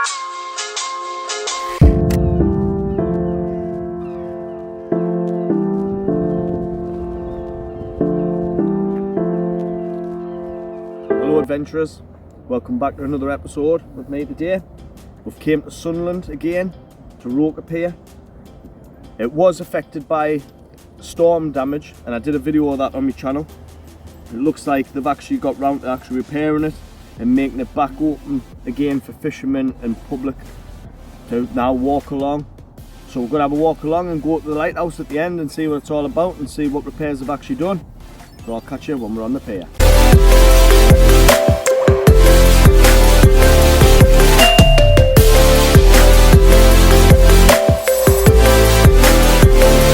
Hello adventurers, welcome back to another episode with me today. We've came to Sunderland again, to Roker Pier. It was affected by storm damage and I did a video of that on my channel. It looks like they've actually got round to actually repairing it and making it back open again for fishermen and public to now walk along. So we're going to have a walk along and go up to the lighthouse at the end and see what it's all about and see what repairs they've actually done. So I'll catch you when we're on the pier.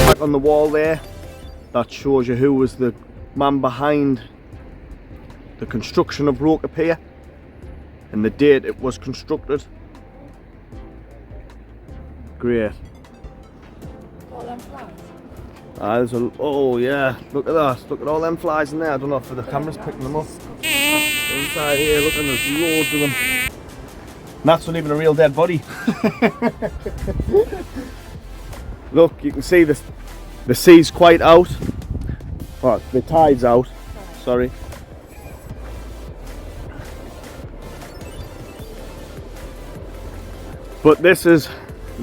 Back on the wall there, that shows you who was the man behind the construction of Roker Pier and the date it was constructed. Great. All them flags. Oh yeah, look at that. Look at all them flies in there. I don't know if the camera's picking them up. Inside here, look, and there's loads of them. And that's not even a real dead body. Look, you can see the sea's quite out. Oh, the tide's out. Sorry. But this is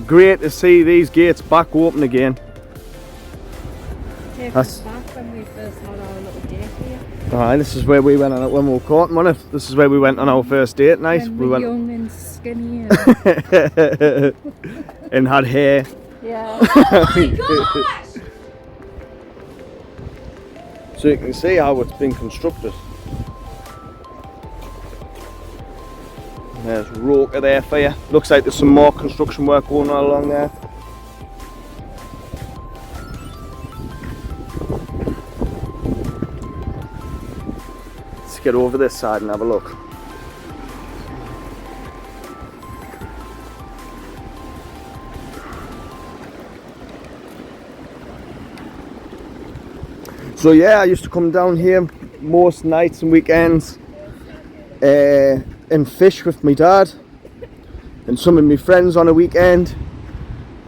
great to see these gates back open again. Take us back when we first had our little date here. Aye, this is where we went on it when we were caught, wasn't it? This is where we went on our first date night. When we went young and skinny and had hair. Yeah. Oh my gosh! So you can see how it's been constructed. There's Roker there for you. Looks like there's some more construction work going on along there. Let's get over this side and have a look. So yeah, I used to come down here most nights and weekends and fish with my dad and some of my friends on a weekend.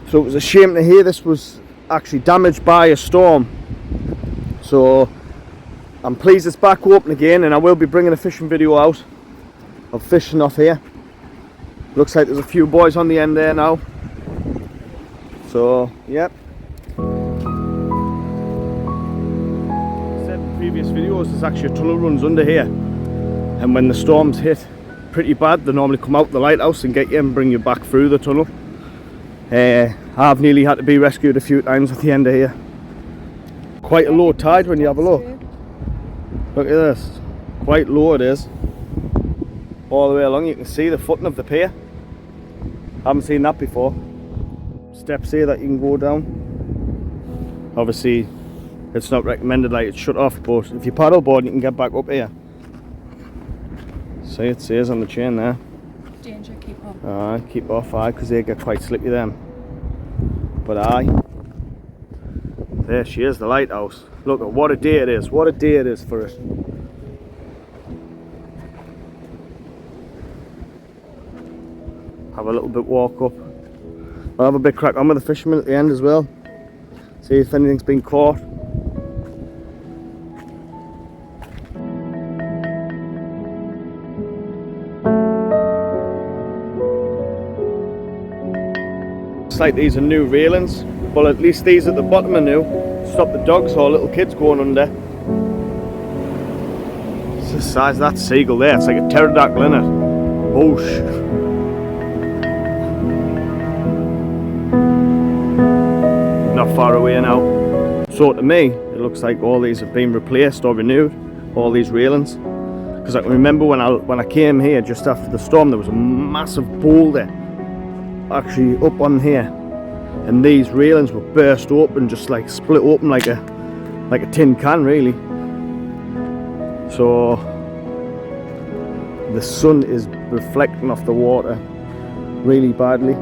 So it was a shame to hear this was actually damaged by a storm. So I'm pleased it's back open again, and I will be bringing a fishing video out of fishing off here. Looks like there's a few boys on the end there now. So yep. Previous videos, there's actually a tunnel runs under here, and when the storms hit pretty bad, they normally come out the lighthouse and get you and bring you back through the tunnel. I've nearly had to be rescued a few times at the end of here. Quite a low tide when you have a look. Look at this, quite low it is. All the way along you can see the footing of the pier. Haven't seen that before. Steps here that you can go down. Obviously it's not recommended, like it's shut off, but if you paddleboard you can get back up here. See, it says on the chain there. Danger, keep off. Aye, keep off, aye, because they get quite slippy then. But aye, there she is, the lighthouse. Look at what a day it is, what a day it is for it. Have a little bit walk up. I'll have a bit crack on with the fishermen at the end as well. See if anything's been caught. Looks like these are new railings. Well, at least these at the bottom are new. Stop the dogs or little kids going under. It's the size of that seagull there. It's like a pterodactyl, isn't it? Whoosh. Not far away now. So to me, it looks like all these have been replaced or renewed. All these railings. Because I can remember when I came here just after the storm, there was a massive boulder actually up on here, and these railings were burst open, just like split open like a tin can really. So the sun is reflecting off the water really badly.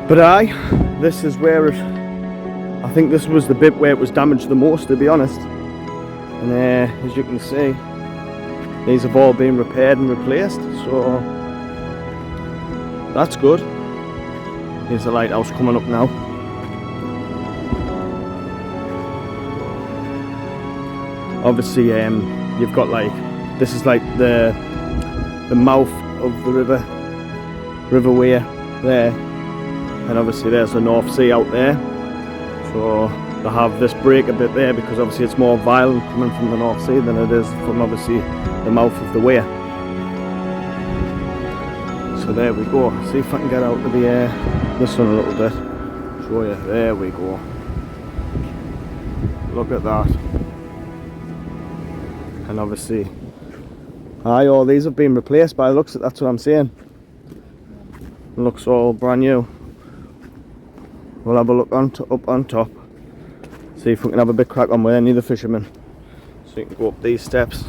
But aye, this is where I think this was the bit where it was damaged the most, to be honest. And as you can see, these have all been repaired and replaced. So That's good. Here's the lighthouse coming up now. Obviously, you've got like, this is like the mouth of the River Weir there, and obviously there's the North Sea out there. So they have this break a bit there because obviously it's more violent coming from the North Sea than it is from obviously the mouth of the Weir. So there we go. See if I can get out of this one a little bit. Show you. There we go. Look at that. And obviously, all these have been replaced by the looks of it. That's what I'm saying. It looks all brand new. We'll have a look up on top. See if we can have a bit crack on with any of the fishermen. So you can go up these steps.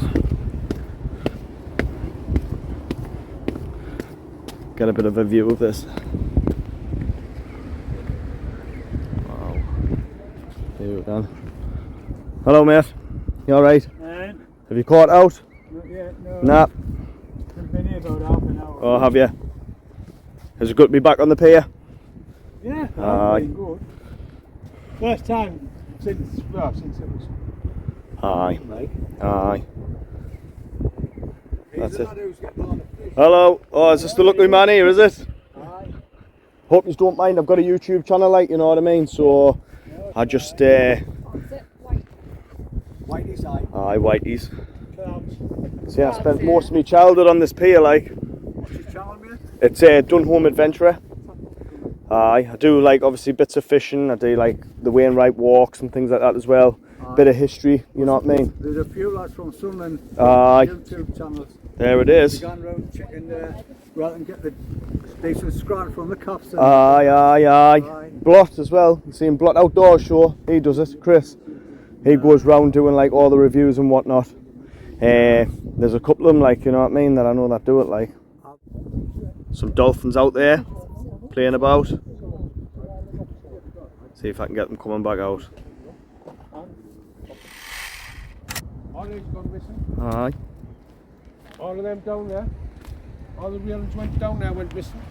Get a bit of a view of this. Wow. Here we go. Hello mate. You alright? Have you caught out? Not yet, no. Nah. I've been here about half an hour. Oh, have you? Is it good to be back on the pier? Yeah, Aye. been good. First time since it was Aye. like. Aye. That's it. Hello. Oh, is this the lucky man here, is it? Aye. Hope you don't mind. I've got a YouTube channel, like, you know what I mean? So, I just, Is it white? Whitey's eye. aye, whiteys. Clouds. See, I spent most of my childhood on this pier, like. What's your channel, mate? It's Dunholm Adventurer. Aye, I do, like, obviously bits of fishing. I do, like, the Wainwright walks and things like that as well. Aye. Bit of history, you know what I mean? There's a few lads from Sunderland. Aye. YouTube channels. There it is. They gone round checking well and get the decent scrap from the cops. And Aye. Aye. Blot as well. You see him, Blot Outdoor Show. He does it, Chris. He goes round doing like all the reviews and whatnot. There's a couple of them, like, you know what I mean, that I know that do it, like. Some dolphins out there playing about. See if I can get them coming back out. All these gone missing. Aye. All of them down there. All the wheelers went down there, went missing.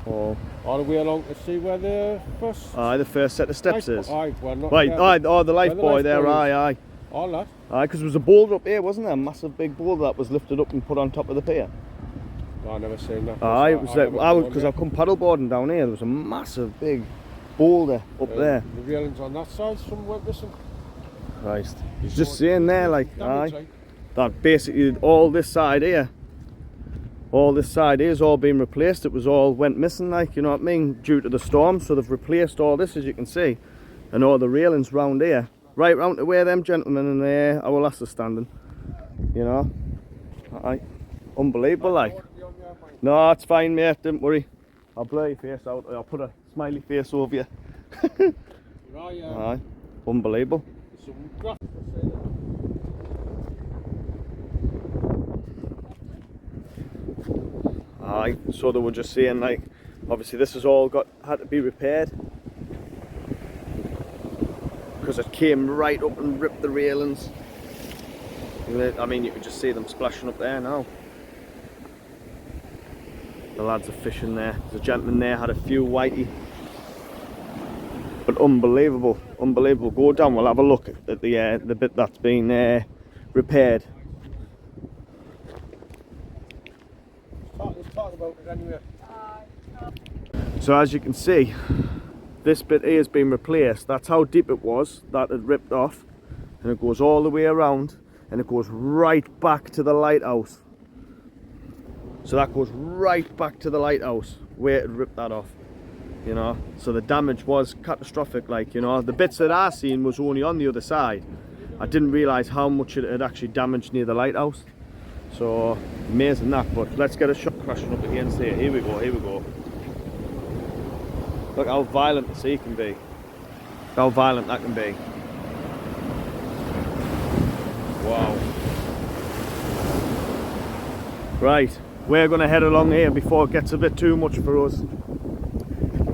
Oh. All the way along to see where the first. Aye, the first set of steps is. Aye, well, not Right, there, aye, oh, the life where the buoy life there, buoy is. aye. All that. Aye, because there was a boulder up here, wasn't there? A massive big boulder that was lifted up and put on top of the pier. I never seen that. Aye, it was like, because I I've come paddleboarding down here, there was a massive big boulder up there. The railings on that side, some went missing. Christ. He's just saying there, like, Damage, aye, like. that basically all this side here, has all been replaced. It was all went missing, like, you know what I mean, due to the storm. So they've replaced all this, as you can see, and all the railings round here, right round to where them gentlemen and our lass are standing, you know. Aye, unbelievable, like. No, it's fine, mate, don't worry. I'll blur your face out, I'll put a smiley face over you. Right, Aye, unbelievable. some graph. Aye, so they were just saying, like, obviously this has all had to be repaired because it came right up and ripped the railings. I mean, you could just see them splashing up there now. The lads are fishing there. There's a gentleman there, had a few whitey. But unbelievable, unbelievable. Go down, we'll have a look at the bit that's been repaired. Let's talk about it anyway. So as you can see, this bit here has been replaced. That's how deep it was, that had ripped off. And it goes all the way around and it goes right back to the lighthouse. So that goes right back to the lighthouse where it had ripped that off, you know. So the damage was catastrophic, like, you know. The bits that I seen was only on the other side. I didn't realise how much it had actually damaged near the lighthouse. So amazing that, but let's get a shot crashing up against here. Here we go, here we go. Look how violent the sea can be. Look how violent that can be. Wow. Right, we're going to head along here before it gets a bit too much for us.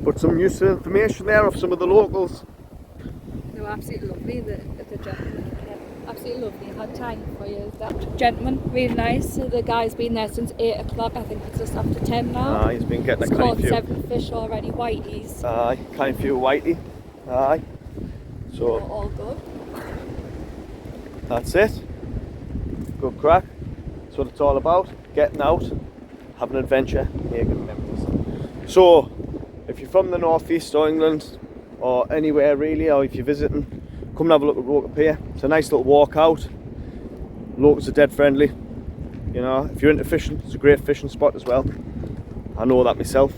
Put some useful information there of some of the locals. They were absolutely lovely, the gentlemen. absolutely lovely. I had time for you. That gentleman, really nice. The guy's been there since 8 o'clock. I think it's just after 10 now. He's been getting He's a kind caught few. 7 fish already, whiteys. Kind few whitey. Aye. So All good. that's it. Good crack. That's what it's all about. Getting out, having an adventure, making memories. So, if you're from the northeast of England, or anywhere really, or if you're visiting, come and have a look at Roker Pier. It's a nice little walk out. Locals are dead friendly. You know, if you're into fishing, it's a great fishing spot as well. I know that myself.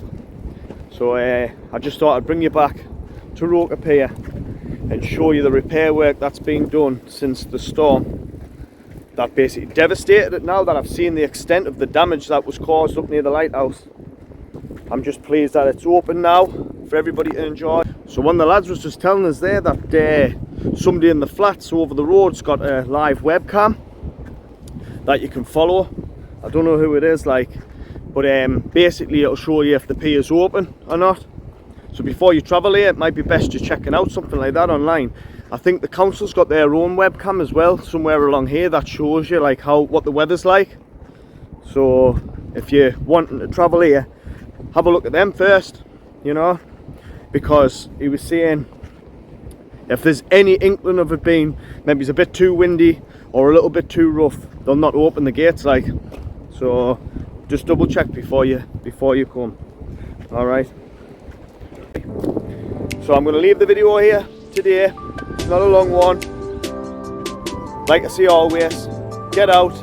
So I just thought I'd bring you back to Roker Pier and show you the repair work that's been done since the storm that basically devastated it. Now that I've seen the extent of the damage that was caused up near the lighthouse, I'm just pleased that it's open now for everybody to enjoy. So one of the lads was just telling us there that somebody in the flats over the road's got a live webcam that you can follow. I don't know who it is, like, but basically it'll show you if the pier is open or not. So before you travel here, it might be best just checking out something like that online. I think the council's got their own webcam as well, somewhere along here, that shows you like what the weather's like. So if you're wanting to travel here, have a look at them first, you know, because he was saying if there's any inkling of it being maybe it's a bit too windy or a little bit too rough, they'll not open the gates, like. So just double check before you come. All right. So I'm going to leave the video here today. It's not a long one. Like I say always, get out,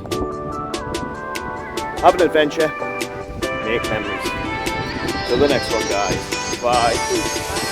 have an adventure, make memories. Till the next one, guys. Bye.